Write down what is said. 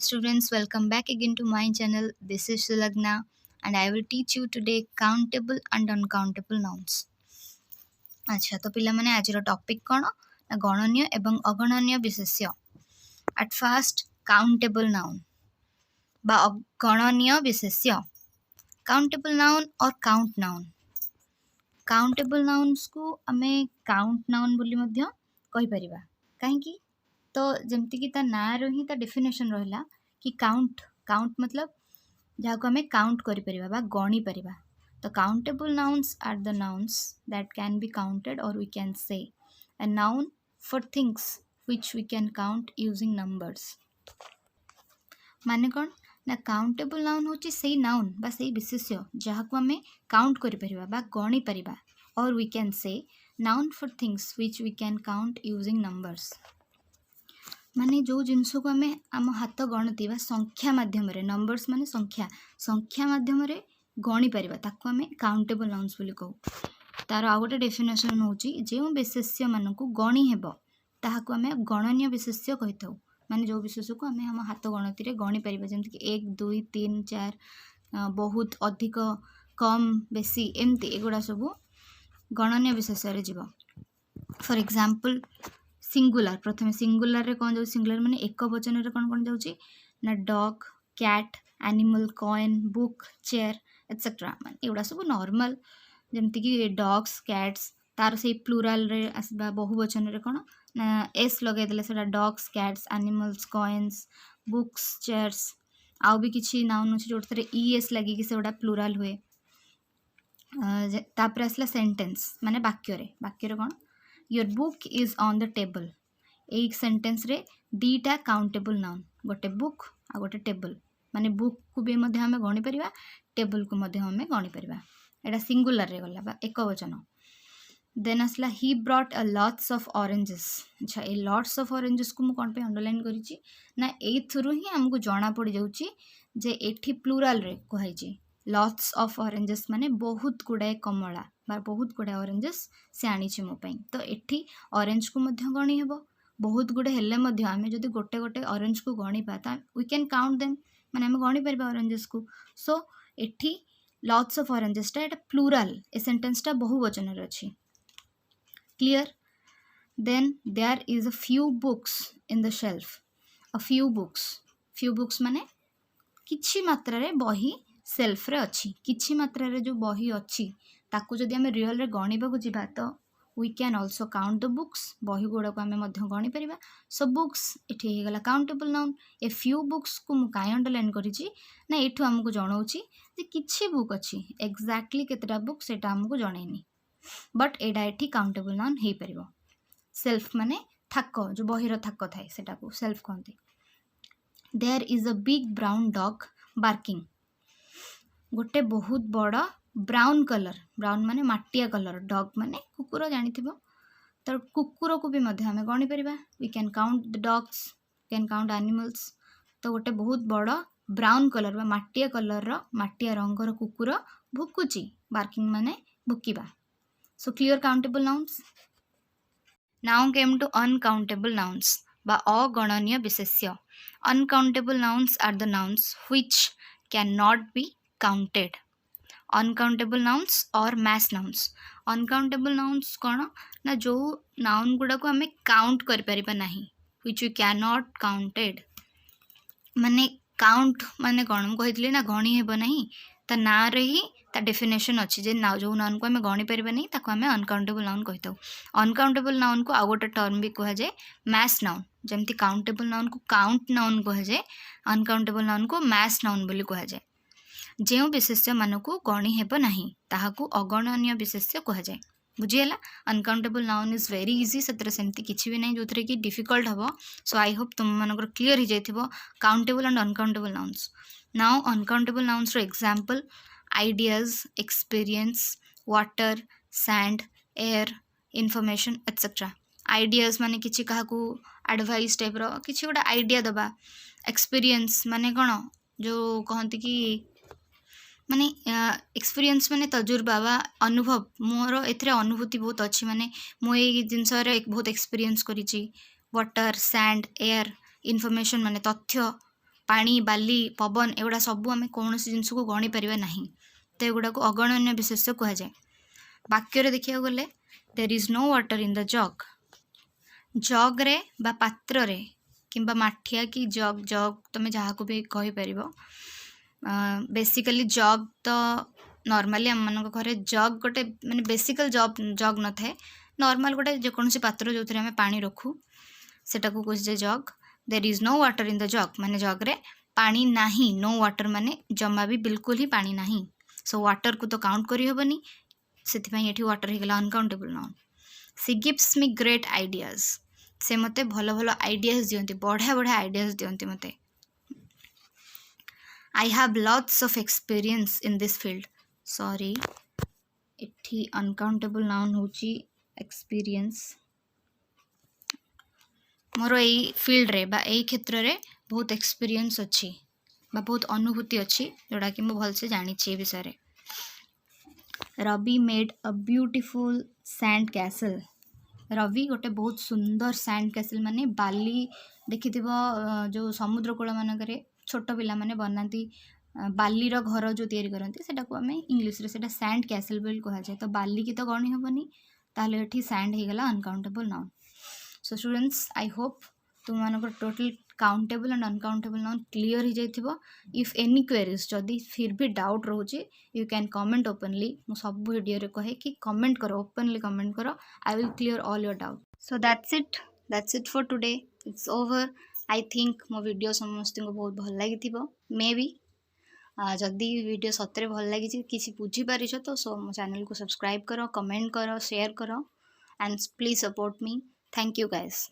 students, welcome back again to my channel. This is Sulagna and I will teach you today countable and uncountable nouns. अच्छा तो पिला माने आज topic कौन ना गणनीय एवं अगणनीय विशेष्य. एट फर्स्ट काउंटेबल नाउन बा गणनीय विशेष्य. काउंटेबल नाउन और काउंट नाउन. काउंटेबल नाउन्स को आमे काउंट नाउन बोली मध्य कहि परिबा. काहेकि तो जमती कि ता ना रही ता डेफिनेशन रहिला कि काउंट काउंट मतलब जहाँ को आमे काउंट करि परिबा बा गणी परिबा. तो countable nouns are the nouns that can be counted, or we can say a noun for things which we can count using numbers. माने कौन ना काउंटेबल नाउन होची सेही नाउन बा सेही विशेष्य जहाँ को आमे काउंट करि परिबा बा गणी परिबा, or we can say noun for things which we can count using numbers. माने जो जिनस को आमे आम हाथ गणती बा संख्या माध्यम रे, नंबर्स माने संख्या संख्या माध्यम रे गणी परिबा ताको आमे काउंटेबल नाउन्स बोली कहू. तार आ गोटे डेफिनेशन होची जो विशेष्य मानकु गणी हेबो ताहाको आमे गणनीय विशेष्य कहिथाउ. माने जो विशेष्य को आमे हम हाथ गणती रे गणी परिबा जेमति कि 1 2 3 4 बहुत अधिक कम बेसी एमती एगुडा सब गणनीय विशेष्य रे जीवो. फॉर एग्जांपल सिंगुलर प्रथम सिंगुलर रे कोन जो सिंगुलर माने एक वचन रे कोन कोन जाउची ना dog cat animal coin book chair etcetera. माने एगुडा सब नॉर्मल जेमति कि डॉग्स कैट्स तार से प्लूराल रे आसबा बहुवचन रे कोन ना एस लगे देले सेटा dogs cats animals coins books chairs. आउ भी किछि नाउन अछि जोट तरे ईएस लागि कि सेटा प्लूराल हुए. तापर आसला सेंटेंस माने वाक्य रे कोन your book is on the table. एक सेंटेंस रे दीटा काउंटेबल नाउन गोटे बुक आ गोटे टेबल. माने बुक को भी मध्य हमें गणी परिबा टेबल को मध्य हमें गणी परिबा. एटा सिंगुलर रे गला बा एक वचन. देन आसला he brought a lots of oranges. अच्छा ए लॉट्स ऑफ ऑरेंजेस को मु कोन पे अंडरलाइन करिछि ना ए थ्रू ही हमको जाना पड़ जाउछि जे एठी प्लूरल रे कहै छी लॉट्स ऑफ ऑरेंजेस माने बहुत गुड़ाए कमला बा बहुत गुड़ाए ऑरेंजेस से आनी छी मो पई. तो एठी ऑरेंज को मध्य गणी हेबो बहुत गुड़े हेले मध्य आमे जदि गोटे गोटे ऑरेंज को गणी पाता वी कैन काउंट देम माने आमे गणी परबा ऑरेंजेस को. सो एठी लॉट्स ऑफ ऑरेंजेस टा एटा प्लूरल ए सेंटेंस टा बहुवचन रे अछि. Clear. Then there is a few books in the shelf. A few books माने किछि मात्रा रे बही सेल्फ रे अछि. किछि मात्रा रे जो बही अछि ताकू जदि आमे रियल रे गणीबा को जिबा तो we can also count the books. बही गुड़ा को आमे मध्य गणी परिबा. सो बुक्स एठी हे गला countable noun. A few books को मु काय अंडरलाइन करिछि ना एठु हमको जणाउछि जे किछि बुक अछि एक्जेक्टली केतरा बुक सेटा हमको जणैनी बट एडा एठी काउंटेबल नाउन हे परिबो. सेल्फ माने थाको जो बहीर थाको थाए सेटा को सेल्फ कहते. There is a big brown dog barking. गोटे बहुत बड़ा ब्राउन कलर ब्राउन माने माटिया कलर डॉग माने कुकुर जानिथिबो. तो कुकुर को भी मध्य हमें गणी परिबा. We can count the dogs can count animals. तो गोटे बहुत बड़ा ब्राउन कलर बा माटिया कलर रो माटिया रंगर कुकुर भुकुची बार्किंग माने भुकिबा. So clear countable nouns. Now came to uncountable nouns बा अगणनीय विशेष्य. Uncountable nouns are the nouns which can not be counted. Uncountable nouns or mass nouns. Uncountable nouns कौन ना जो नाउन गुड़ा को आमे काउंट कर परिबा नाही which we can not counted. माने काउंट माने कौन हम कहितले ना गणी हेबो नाही ता ना रे ही ता डेफिनेशन अछि जे ना जो नाउन को आमे गणी परिबा नाही ताको आमे अनकाउंटेबल नाउन कहिताउ. अनकाउंटेबल नाउन को आ गोटे टर्म भी कहा जाए मैस नाउन. जेमति काउंटेबल नाउन को काउंट नाउन कहा जाए अनकाउंटेबल नाउन को मैस नाउन बोली कहा जाए. जो विशेष्य मानक गणी हेब नाही ताहाकू अगणनीय विशेष्य कहा जाए. बुझीगला. Uncountable noun is very easy. सतरे सेमती किछि भी नहीं जो थरे कि डिफिकल्ट हबो. सो आई होप तुम मानकर क्लियर हो जाइथिबो countable and uncountable nouns. Now uncountable nouns रो example ideas experience water sand air information etcetera. Ideas माने किछि काहाकू एडवाइस टाइप रो किछि गोटा आइडिया दबा. एक्सपीरियंस माने कोन जो कहंती कि माने एक्सपीरियंस माने तजुर्बा बा अनुभव मोर एथरे अनुभूति बहुत अच्छी माने मो ए जिनस रे बहुत एक्सपीरियंस करिछि. वाटर सैंड एयर इनफॉरमेशन माने तथ्य पानी बाली पवन एगुड़ा सब आम कौन जिनस को गणी पारिबा नहीं तो एगुड़ा को अगणन्य विशेष्य कह जाए वाक्य देखा गले there is no water in the jug jug रे बा पात्र रे किंबा माठिया कि जग जग तुम जहाँ को भी कही पार बेसिकली जग तो नॉर्मली आम मान घरे जग गोटे माने बेसिकल जग जग न थाए नॉर्मल गोटे जेकोसी पात्र जो आम पानी रखू सेटा को कहुचे jug there is no water in the jug माने जग रे पानी नाही नो वाटर माने जमा भी बिल्कुल ही पानी नाही सो वाटर को तो काउंट करी हेबनी सेथिपाई एठी वाटर हे गेला अनकाउंटेबल नाउन सी गिव्स मी ग्रेट आइडियाज से मते भलो भलो आइडियाज दियंती बढ़िया बढ़िया आइडियाज दियंती मते I have lots of experience in this field sorry एठी अनकाउंटेबल नाउन होची एक्सपीरियंस मोर यही फील्ड रे बा यही क्षेत्र रे बहुत एक्सपीरियंस अच्छी बा बहुत अनुभूति अच्छी जोड़ा कि मैं भलसे जानी विषय रे Ravi made a beautiful sand castle Ravi गोटे बहुत सुंदर सैंड कैसल माने बाली देखि जो समुद्र कूल मानक छोट पिला माने बनाती बालीर घर जो तैयारी करती सेटा को आम इंग्लीश रे सेटा सैंड कैसल बोली कह जाए तो बाली की तो गणी हेबनी ताहले एठी सैंड हो गला uncountable noun so students I hope तुम मानक total countable and uncountable noun clear हो जाइथिबो इफ एनी क्वेरीज जदि फिर भी डाउट रोचे यू कैन कमेंट ओपनली मु सब वीडियो रे कहे कि कमेंट करो ओपनली कमेंट करो I will clear all your doubt so that's it for today it's over I think मो वीडियो समस्त को बहुत भल लगी मे बी जदि वीडियो सतरे भल लगी किसी बुझी पारिछ तो सो मो चैनल को सब्सक्राइब करो कमेंट करो शेयर करो and please support me thank you guys